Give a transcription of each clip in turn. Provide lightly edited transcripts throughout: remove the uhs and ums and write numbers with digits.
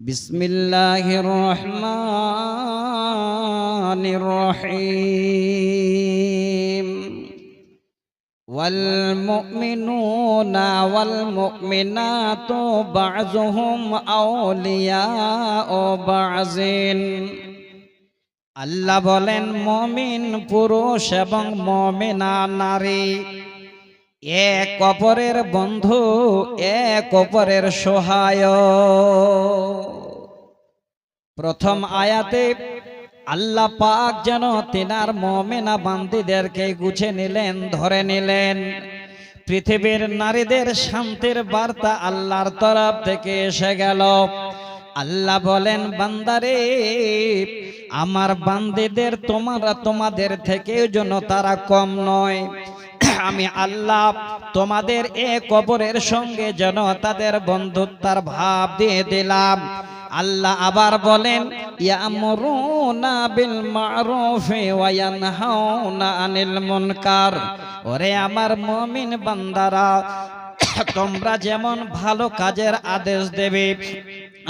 বিসমিল্লাহির রহমানির রহিম। ওয়াল মুমিনুনা ওয়াল মুমিনাতু বা'যুহুম আউলিয়াউ বা'যিন। আল্লাহ বলেন, মুমিন পুরুষ এবং মুমিনা নারী এক অপরের বন্ধু, এক অপরের সহায়। প্রথম আয়াতে আল্লাহ পাক যেন তিনার মুমিনা বান্দীদেরকে গুছে নিলেন, ধরে নিলেন। পৃথিবীর নারীদের শান্তির বার্তা আল্লাহর তরফ থেকে এসে গেল। আল্লাহ বলেন, বান্দারে, আমার বান্দীদের তোমাদের থেকে যেন তারা কম নয়। আমি আল্লাহ তোমাদের এক অপরের সঙ্গে যেন তাদের বন্ধুত্বের ভাব দিয়ে দিলাম। আল্লাহ আবার বলেন, ইয়ামুরুনা বিল মারুফি ওয়া ইয়ানহাউনা আনিল মুনকার। ওরে আমার মুমিন বান্দারা, তোমরা যেমন ভালো কাজের আদেশ দেবে,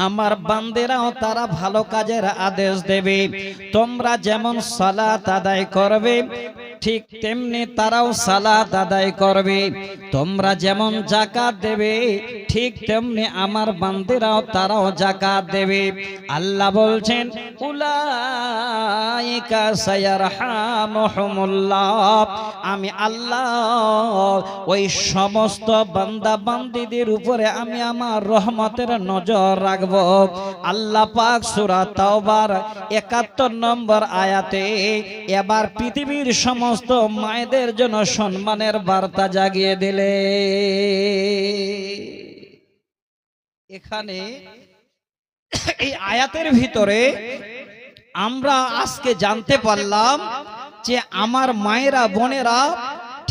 আমার বান্দেরাও তারা ভালো কাজের আদেশ দেবে। তোমরা যেমন সালাত আদায় করবে, ঠিক তেমনি তারাও সালাত আদায় করবে। তোমরা যেমন যাকাত দেবে, ঠিক তেমনি আমার বান্দেরাও তারাও যাকাত দেবে। আল্লাহ বলছেন, উলাইকা সায়ারহামুহুমুল্লাহ। আমি আল্লাহ ওই সমস্ত বান্দা বান্দীদের উপরে আমি আমার রহমতের নজর রাখব। আল্লাহ পাক সূরা তাওবার ৭১ নম্বর আয়াতে এবার পৃথিবীর সমস্ত মায়েদের জন্য সম্মানের বার্তা জাগিয়ে দিলে। এখানে এই আয়াতের ভিতরে আমরা আজকে জানতে পারলাম যে আমার মায়েরা বোনেরা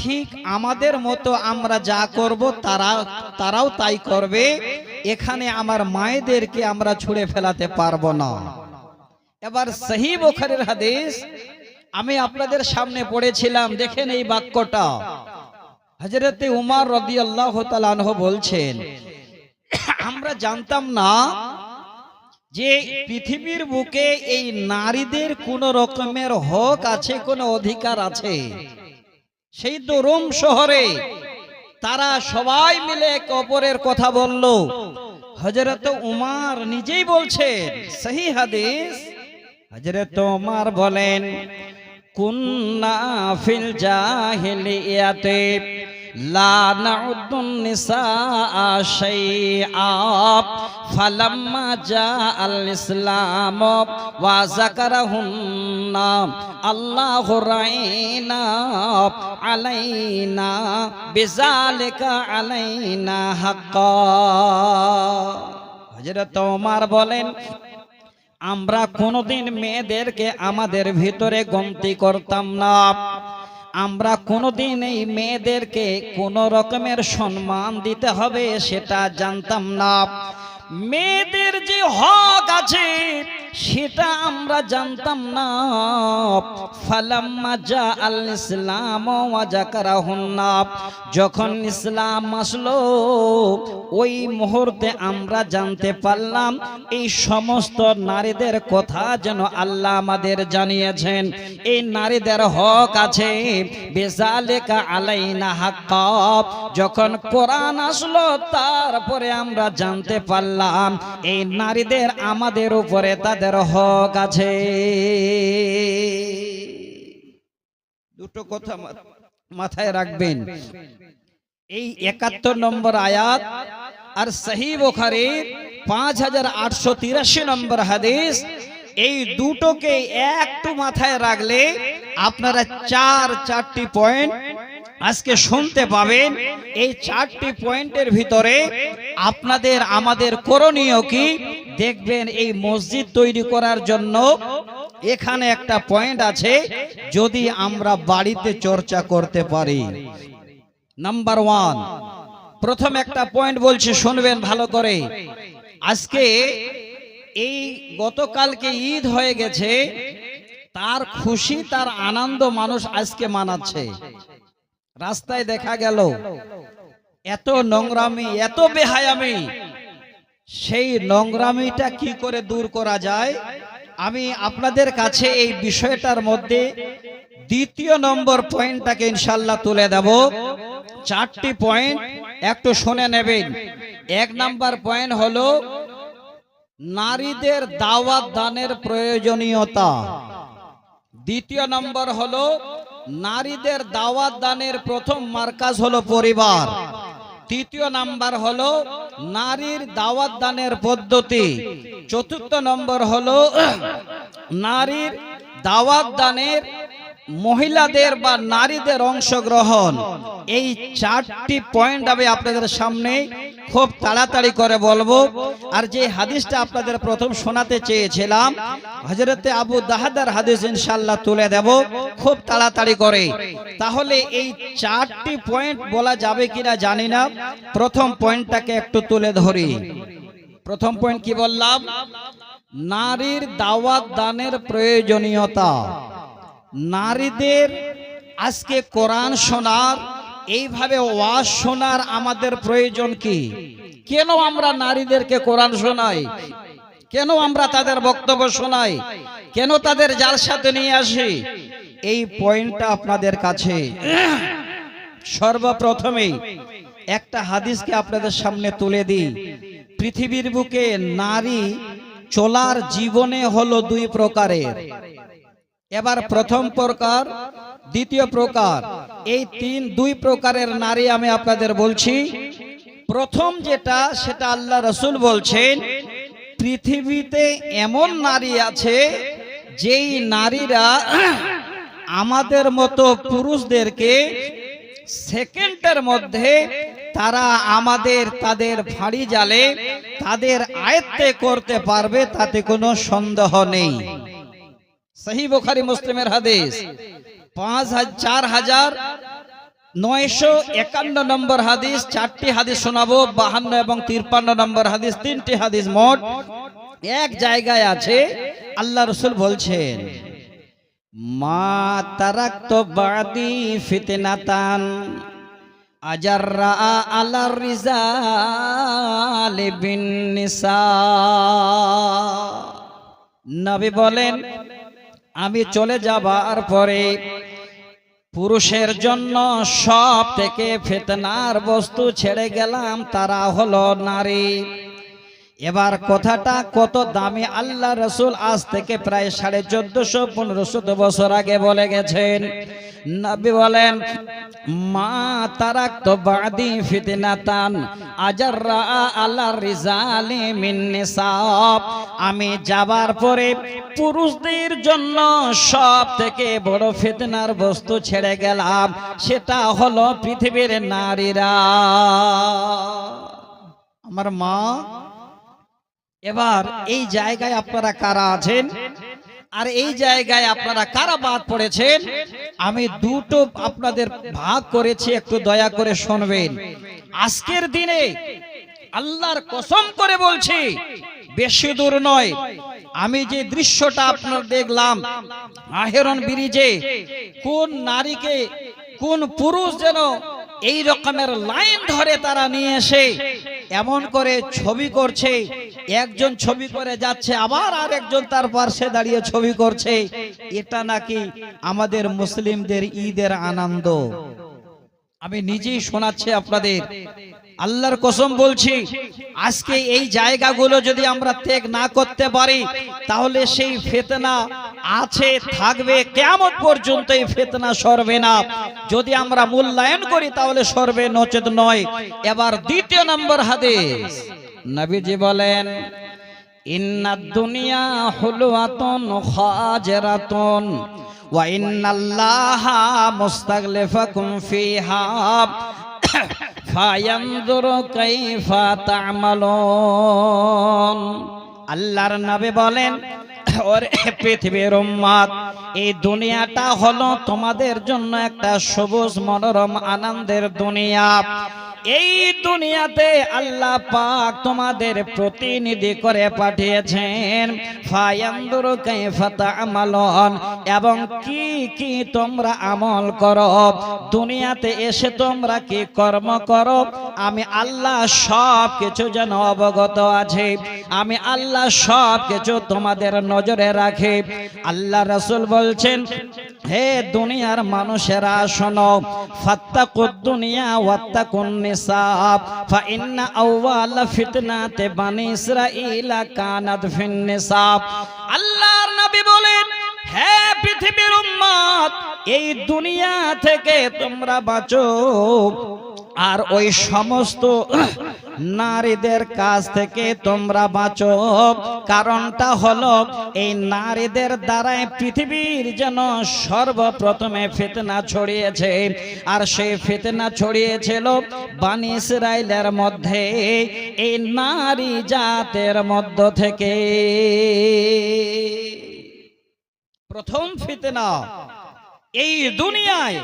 ঠিক আমাদের মতো আমরা যা করব তারাও তাই করবে। এখানে আমার মায়েদেরকে আমরা ছুঁড়ে ফেলাতে পারবো না। এবার সহিহ বুখারীর হাদিস আমি আপনাদের সামনে পড়েছিলাম, দেখেন এই বাক্যটা। হযরতে উমর রাদিয়াল্লাহু তাআলা আনহু বলছেন, আমরা জানতাম না যে পৃথিবীর বুকে এই নারীদের কোন রকমের হক আছে, কোন অধিকার আছে। সেই তো রোম শহরে তারা সবাই মিলে এক অপরের কথা বলল। হযরত উমর নিজেই বলছেন, সহিহ হাদিস, হযরত উমর বলেন, কুন্না ফিল জাহিলিয়াতে লা নাউদ্দুন নিসা শাইআ ফালাম্মা জাআল ইসলাম ওয়া যাকারাহুন্না আল্লাহু রাইনা আলাইনা বিযালিকা আলাইনা হাক্কা। হযরত ওমর বলেন, আমরা কোনোদিন মেয়েদেরকে আমাদের ভিতরে গন্তি করতাম না। আমরা কোনোদিন এই মেয়েদেরকে কোনো রকমের সম্মান দিতে হবে সেটা জানতাম না। মেয়েদের যে হক আছে সেটা আমরা জানতাম না। ফালাম্মা জাআল ইসলাম ওয়া যাকারাহুন্না, যখন ইসলাম আসলো ওই মুহূর্তে আমরা জানতে পারলাম এই সমস্ত নারীদের কথা যেন আল্লাহ আমাদের জানিয়েছেন। এই নারীদের হক আছে, বিযালিকা আলাইনা হাক্কা। যখন কোরআন আসলো তারপরে আমরা জানতে পারলাম এই নারীদের আমাদের উপরে তাদের হক আছে। দুটো কথা মাথায় রাখবেন, এই ৭১ নম্বর আয়াত আর সহিহ বুখারীর ৫৮৮৩ নম্বর হাদিস, এই দুটোকে একটু মাথায় রাখলে আপনারা চারটি পয়েন্ট আজকে শুনতে পাবেন। এই 4টি পয়েন্টের ভিতরে আপনাদের আমাদের করণীয় কি দেখবেন। এই মসজিদ তৈরি করার জন্য এখানে একটা পয়েন্ট আছে, যদি আমরা বাড়িতে চর্চা করতে পারি। নাম্বার 1, প্রথম একটা পয়েন্ট বলছি, শুনবেন ভালো করে। আজকে এই গতকালকে ঈদ হয়ে গেছে, তার খুশি তার আনন্দ মানুষ আজকে মানাচ্ছে। রাস্তায় দেখা গেল এত নোংরামি, এত বেহায়ামি, সেই নোংরামিটা কি করে দূর করা যায়, আমি আপনাদের কাছে এই বিষয়টার মধ্যে দ্বিতীয় নম্বর পয়েন্টটাকে ইনশাআল্লাহ তুলে দেব। 4টি পয়েন্ট একটু শুনে নেবেন। 1 নাম্বার পয়েন্ট হলো নারীদের দাওয়াত দানের প্রয়োজনীয়তা। দ্বিতীয় নম্বর হলো নারীদের দাওয়াত দানের প্রথম মার্কাজ হলো পরিবার। তৃতীয় নাম্বার হলো নারীর দাওয়াত দানের পদ্ধতি। চতুর্থ নম্বর হলো নারীর দাওয়াত দানের মহিলাদের বা নারীদের অংশগ্রহণ। এই 4টি পয়েন্ট আমি আপনাদের সামনে খুব তাড়াতাড়ি করে বলবো। আর যে হাদিসটা আপনাদের প্রথম শোনাতে চেয়েছিলাম হযরতে আবু দাহদার হাদিস ইনশাআল্লাহ তুলে দেব খুব তাড়াতাড়ি করে। তাহলে এই 4টি পয়েন্ট বলা যাবে কিনা জানি না। প্রথম পয়েন্টটাকে একটু তুলে ধরি। প্রথম পয়েন্ট কি বললাম? নারীর দাওয়াত দানের প্রয়োজনীয়তা। নারীদের আজকে কোরআন শোনার, এইভাবে ওয়াজ শোনার আমাদের প্রয়োজন কি? কেন আমরা নারীদেরকে কোরআন শোনাই? কেন আমরা তাদের বক্তব্য শোনাই? কেন তাদের জালসাতে নিয়ে আসি? এই পয়েন্টটা আপনাদের কাছে সর্বপ্রথমেই একটা হাদিসকে আপনাদের সামনে তুলে দিই। পৃথিবীর বুকে নারী চলার জীবনে হলো 2 প্রকারের। এবার প্রথম প্রকার, দ্বিতীয় প্রকার, এই 2 প্রকারের নারী আমি আপনাদের বলছি। প্রথম যেটা, সেটা আল্লাহ রাসূল বলছেন পৃথিবীতে এমন নারী আছে যেই নারীরা আমাদের মতো পুরুষদেরকে সেকেন্ডের মধ্যে তারা তাদের ফাঁড়ি জালে তাদের আয়ত্তে করতে পারবে, তাতে কোনো সন্দেহ নেই। সহিহ বুখারী মুসলিমের হাদিস 4951 নম্বর হাদিস। 4টি হাদিস শোনাবো, 52 এবং 53 নম্বর হাদিস, 3টি হাদিস মোট এক জায়গায় আছে। আল্লাহ রাসূল বলছেন মা তারাকতু বাদি ফিতনাতান আজাররা আলার রিজাল বিন নিসা। নবী বলেন আমি চলে যাবার পরে পুরুষের জন্য সব থেকে ফিতনার বস্তু ছেড়ে গেলাম, তারা হলো নারী। এবার কথাটা কত দামি আল্লাহ রাসূল আজ থেকে প্রায় 1450-1500 বছর আগে বলে গেছেন। নবী বলেন মা তারাকতু বাদি ফিতনাতান আজাররা আলার রিজালি মিন নিসা। আমি যাবার পরে পুরুষদের জন্য সব থেকে বড় ফিতনার বস্তু ছেড়ে গেলাম, সেটা হলো পৃথিবীর নারীরা, আমার মা। এবার এই জায়গায় আপনারা কারা আছেন আর এই জায়গায় আপনারা কারা বাদ পড়েছেন? আমি দুটো আপনাদের ভাগ করেছি, একটু দয়া করে শুনবেন। আজকের দিনে আল্লাহর কসম করে বলছি, বেশি দূর নয়, আমি যে দৃশ্যটা আপনার দেখলাম আহেরন ব্রিজে, কোন নারীকে কোন পুরুষ যেন এই রকমের লাইন ধরে তারা নিয়ে এসে এমন করে ছবি করছে। একজন ছবি করে যাচ্ছে, আবার আরেকজন তার পাশে দাঁড়িয়ে ছবি করছে। এটা নাকি আমাদের মুসলিমদের ঈদের আনন্দ। আমি নিজেই শোনাচ্ছি আপনাদের, আল্লাহর কসম বলছি, আজকে এই জায়গাগুলো যদি আমরা ত্যাগ না করতে পারি তাহলে সেই ফিতনা আছে, থাকবে, কিয়ামত পর্যন্ত এই ফিতনা সরবে না। যদি আমরা মূল্যায়ন করি তাহলে সরবে, নচেত নয়। এবার দ্বিতীয় নম্বর হাদিস, নবীজি বলেন ইন্নাদ দুনিয়া হুলওয়াতুন খাজিরাতুন ওয়া ইন্নাল্লাহা মুস্তাগলিফাকুম ফিহা ফায়ানজুরু কাইফা তা'মালুন। আল্লাহর নবী বলেন ওরে পৃথিবীর উম্মত, এই দুনিয়াটা হলো তোমাদের জন্য একটা সবুজ মনোরম আনন্দের দুনিয়া। এই দুনিয়াতে আল্লাহ পাক তোমাদের প্রতিনিধি করে পাঠিয়েছেন, ফায়ানজুরু কাইফা তা'মালুন, এবং কি কি তোমরা আমল করো, দুনিয়াতে এসে তোমরা কি কর্ম করো, আমি আল্লাহ সব কিছু যেন অবগত আছে, আমি আল্লাহ সব কিছু তোমাদের নজরে রাখে। আল্লাহ রাসূল বলছেন, হে দুনিয়ার মানুষেরা শোনো, ফাত্তাকুদ দুনিয়া ওয়াত্তাকুন নিসা ফা ইন্না আউওয়ালা ফিতনাতে বানি ইসরাঈলা কানাত ফিন নিসা। আল্লাহর নবী বলেন, হে পৃথিবীর উম্মত, এই দুনিয়া থেকে তোমরা বাঁচো আর ওই সমস্ত নারীদের কাছ থেকে তোমরা বাঁচো। কারণটা হলো এই নারীদের দ্বারাই পৃথিবীর যেন সর্বপ্রথমে ফিতনা ছড়িয়েছে, আর সেই ফিতনা ছড়িয়েছিল বানি ইসরাইলের মধ্যে, এই নারী জাতের মধ্য থেকে। প্রথম ফিতনা এই দুনিয়ায়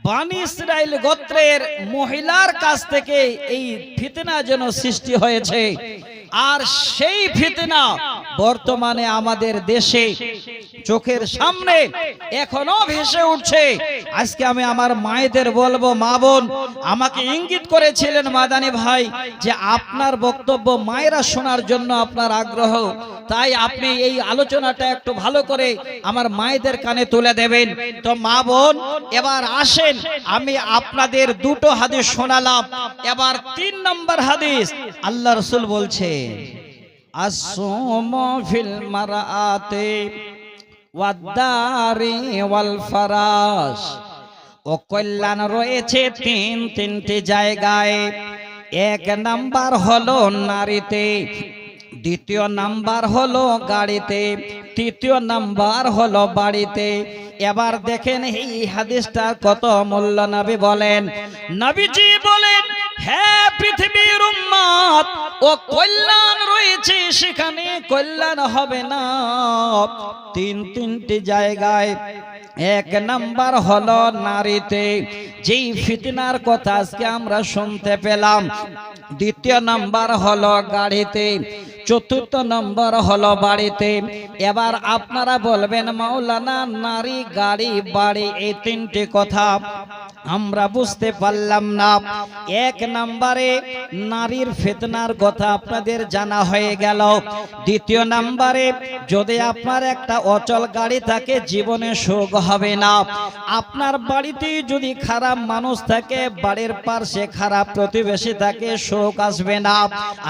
বানি ইসরাইল গোত্রের মহিলার কাছ থেকে এই ফিতনা যেন সৃষ্টি হয়েছে, আর সেই ফিতনা বর্তমানে আমাদের দেশে চোখের সামনে এখনো ভেসে উঠছে। আজকে আমি আমার মায়েদের বলবো, মা বোন আমাকে ইঙ্গিত করেছিলেন মাদানী ভাই যে আপনার বক্তব্য মায়েরা শোনার জন্য আপনার আগ্রহ, তাই আপনি এই আলোচনাটা একটু ভালো করে আমার মায়েদের কানে তুলে দেবেন। তো মা বোন এবার আসেন, আমি আপনাদের দুটো হাদিস শোনালাম, এবার 3 নম্বর হাদিস। আল্লাহ রাসূল বলছে, আসুমু ফিল মারাআতি ওয়াদ-দারি ওয়াল ফারাশ। ও কল্যাণ রয়েছে তিনটি জায়গায়। 1 নাম্বার হলো নারীতে, 2 নাম্বার হলো গাড়িতে, 3 নাম্বার হলো বাড়িতে। এবার দেখেন এই হাদিসটা কত মূল্য। নবী বলেন, নবীজি বলেন, হে পৃথিবীর উম্মত, ও কল্যাণ রয়েছে সেখানে কল্যাণ হবে না তিনটি জায়গায়। 1 নাম্বার হলো নারীতে, যেই ফিতনার কথা আজকে আমরা শুনতে পেলাম। 2 নাম্বার হলো গাড়িতে, 4 নম্বর হলো বাড়িতে। এবার আপনারা বলবেন, মাওলানা নারী গাড়ি বাড়ি এই 3টি কথা আমরা বুঝতে পারলাম না। 1 নম্বরে নারীর ফিতনার কথা আপনাদের জানা হয়ে গেল। 2 নম্বরে যদি আপনার একটা অচল গাড়ি থাকে জীবনে সুখ হবে না। আপনার বাড়িতে যদি খারাপ মানুষ থাকে, বাড়ির পাশে খারাপ প্রতিবেশী থাকে, সুখ আসবে না।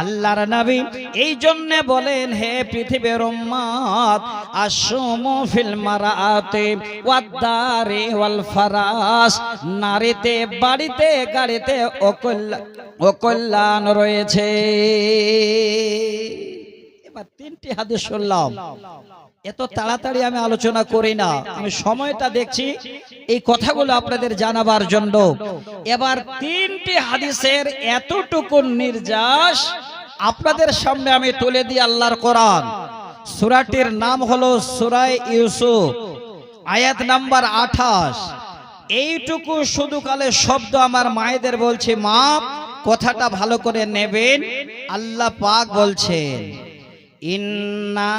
আল্লাহর নবী এই জন্য বলেন, হে পৃথিবীর উম্মত, আসুমু ফিল মারাআতি ওয়াদ-দারি ওয়াল ফারাশ। নারীতে, বাড়িতে, গাড়িতে অকল্যাণ রয়েছে। এবার 3টি হাদিস শুনলাম, এত তাড়াতাড়ি আমি আলোচনা করি না, আমি সময়টা দেখছি এই কথাগুলো আপনাদের জানাবার জন্য। এবার 3টি হাদিসের এতটুকু নির্যাস আপনাদের সামনে আমি তুলে দিই। আল্লাহর কোরআন, সূরাটির নাম হলো সূরা ইউসুফ, আয়াত নাম্বার 28। এইটুকু শুধু কালে শব্দ আমার মায়েদের বলছি, মা কথাটা ভালো করে নেবেন। আল্লাহ পাক বলছেন, ইন্না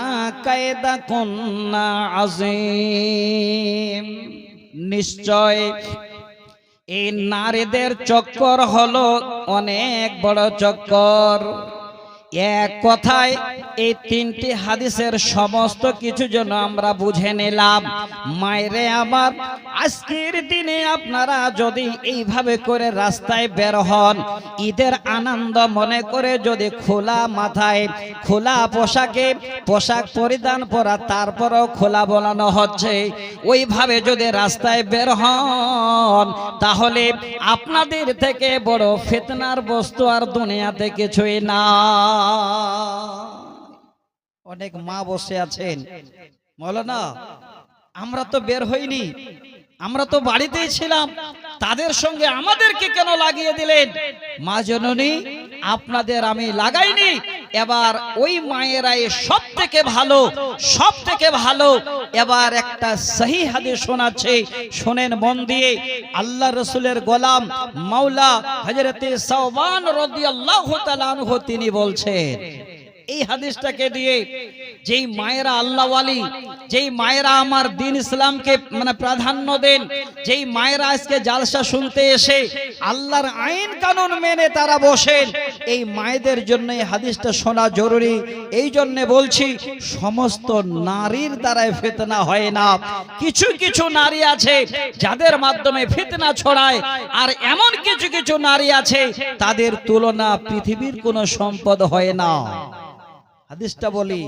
কায়দাকুন্না আযীম। নিশ্চয় এই নারীদের চক্কর হলো অনেক বড় চক্কর। এক কথায় এই 3টি হাদিসের সমস্ত কিছু যেন আমরা বুঝে নিলাম। মায়েরে আমার, আজকের দিনে আপনারা যদি এইভাবে করে রাস্তায় বের হন, ঈদের আনন্দ মনে করে যদি খোলা মাথায় খোলা পোশাক পরিধান করা, তারপরও খোলা বলানো হচ্ছে, ওইভাবে যদি রাস্তায় বের হন, তাহলে আপনাদের থেকে বড় ফিতনার বস্তু আর দুনিয়াতে কিছুই না। অনেক মা বসে আছেন, মাওলানা আমরা তো বের হইনি, আমরা তো বাড়িতেই ছিলাম, তাদের সঙ্গে আমাদেরকে কেন লাগিয়ে দিলেন? মা জননী, আপনাদের আমি লাগাইনি। এবার ওই মায়েরাই সব থেকে ভালো। এবার একটা সহি হাদিস শোনাচ্ছে, শোনেন মন দিয়ে। আল্লাহ রাসূলের গোলাম মাওলা হযরতে সাওবান রাদিয়াল্লাহু তাআলা আনহু তিনি বলছেন, এই হাদিসটাকে দিয়ে যেই মায়েরা আল্লাহ ওয়ালি, যেই মায়েরা আমার দিন ইসলামকে মানে প্রাধান্য দেন, যেই মায়েরা আজকে জালসা শুনতে এসে আল্লাহর আইন কানুন মেনে তারা বসেন, এই মায়েদের জন্য এই হাদিসটা শোনা জরুরি। এই জন্য বলছি, সমস্ত নারীর দ্বারাই ফিতনা হয় না, কিছু কিছু নারী আছে যাদের মাধ্যমে ফিতনা ছড়ায়, আর এমন কিছু কিছু নারী আছে তাদের তুলনা পৃথিবীর কোনো সম্পদ হয় না। হাদিসটা বলি,